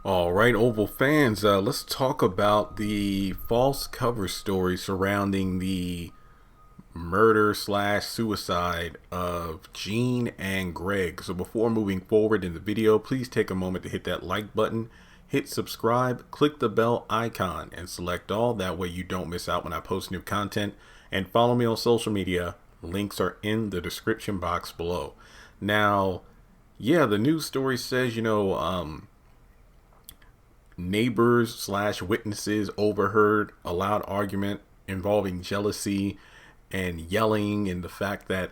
All right, Oval fans, let's talk about the false cover story surrounding the murder slash suicide of Gene and Greg. So before moving forward in the video, please take a moment to hit that like button, hit subscribe, click the bell icon, and select all. That way you don't miss out when I post new content. And follow me on social media. Links are in the description box below. Now, yeah, the news story says, neighbors slash witnesses overheard a loud argument involving jealousy and yelling, and the fact that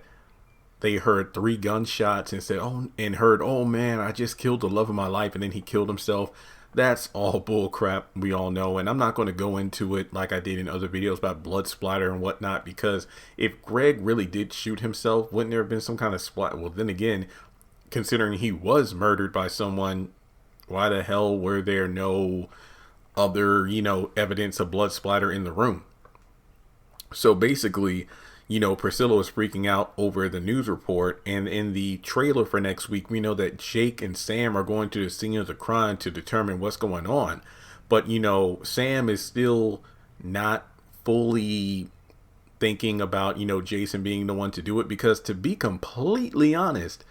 they heard 3 gunshots and said, oh man, I just killed the love of my life, and then he killed himself. That's all bull crap, we all know, and I'm not going to go into it like I did in other videos about blood splatter and whatnot, because if Greg really did shoot himself, wouldn't there have been some kind of splatter? Well, then again, considering he was murdered by someone, why the hell were there no other, evidence of blood splatter in the room? So basically, Priscilla was freaking out over the news report. And in the trailer for next week, we know that Jake and Sam are going to the scene of the crime to determine what's going on. But, Sam is still not fully thinking about, Jason being the one to do it. Because to be completely honest,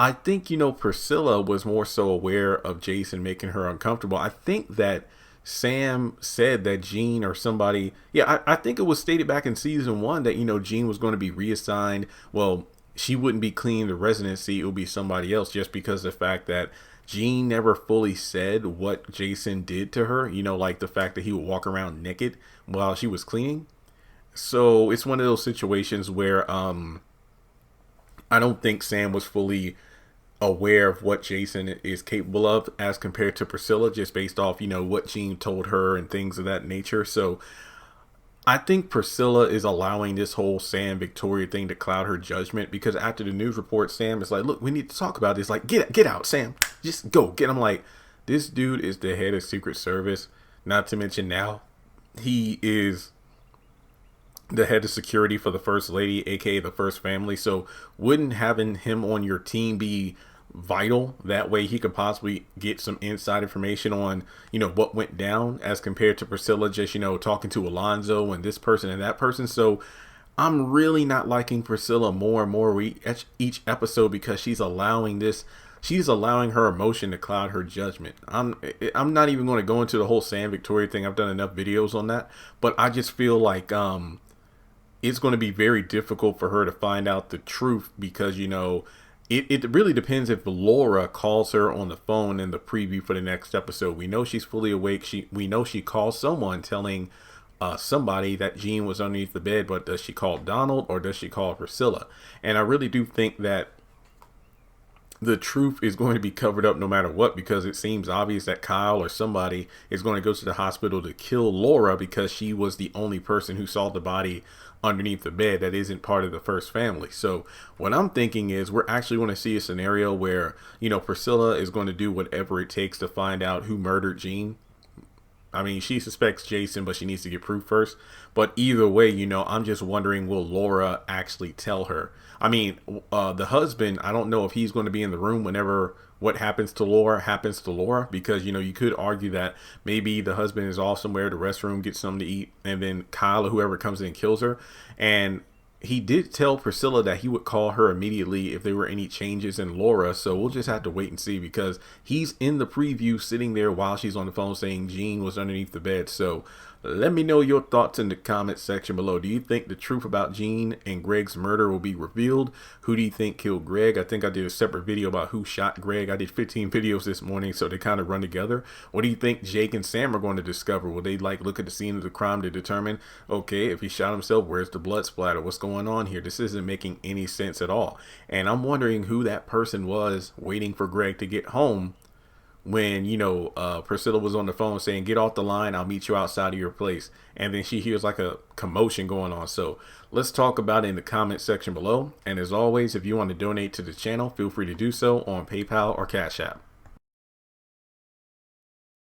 I think, Priscilla was more so aware of Jason making her uncomfortable. I think that Sam said that Gene or somebody, I think it was stated back in season 1 that, Gene was going to be reassigned. Well, she wouldn't be cleaning the residency. It would be somebody else, just because of the fact that Gene never fully said what Jason did to her. Like the fact that he would walk around naked while she was cleaning. So it's one of those situations where I don't think Sam was fully aware of what Jason is capable of as compared to Priscilla, just based off, what Gene told her and things of that nature. So I think Priscilla is allowing this whole Sam Victoria thing to cloud her judgment, because after the news report, Sam is like, look, we need to talk about this. Like, get out, Sam. Just go. Get him. Like, this dude is the head of Secret Service. Not to mention now, he is the head of security for the First Lady, aka the First Family. So wouldn't having him on your team be vital? That way he could possibly get some inside information on, what went down, as compared to Priscilla just, talking to Alonzo and this person and that person. So I'm really not liking Priscilla more and more each episode, because she's allowing her emotion to cloud her judgment. I'm not even going to go into the whole Sam Victoria thing. I've done enough videos on that, but I just feel like it's going to be very difficult for her to find out the truth, because, it really depends if Laura calls her on the phone in the preview for the next episode. We know she's fully awake. We know she calls someone telling somebody that Gene was underneath the bed, but does she call Donald or does she call Priscilla? And I really do think that the truth is going to be covered up no matter what, because it seems obvious that Kyle or somebody is going to go to the hospital to kill Laura, because she was the only person who saw the body underneath the bed that isn't part of the First Family. So what I'm thinking is we're actually going to see a scenario where, Priscilla is going to do whatever it takes to find out who murdered Gene. I mean, she suspects Jason, but she needs to get proof first. But either way, I'm just wondering, will Laura actually tell her? I mean, the husband, I don't know if he's going to be in the room whenever what happens to Laura, because, you could argue that maybe the husband is off somewhere, the restroom, gets something to eat, and then Kyle or whoever comes in and kills her. And he did tell Priscilla that he would call her immediately if there were any changes in Laura. So we'll just have to wait and see, because he's in the preview sitting there while she's on the phone saying Gene was underneath the bed. So let me know your thoughts in the comment section below. Do you think the truth about Gene and Greg's murder will be revealed? Who do you think killed Greg? I think I did a separate video about who shot Greg. I did 15 videos this morning, so they kind of run together. What do you think Jake and Sam are going to discover? Will they look at the scene of the crime to determine, okay, if he shot himself, where's the blood splatter? What's going on here? This isn't making any sense at all. And I'm wondering who that person was waiting for Greg to get home when, Priscilla was on the phone saying, get off the line, I'll meet you outside of your place. And then she hears like a commotion going on. So let's talk about it in the comment section below. And as always, if you want to donate to the channel, feel free to do so on PayPal or Cash App.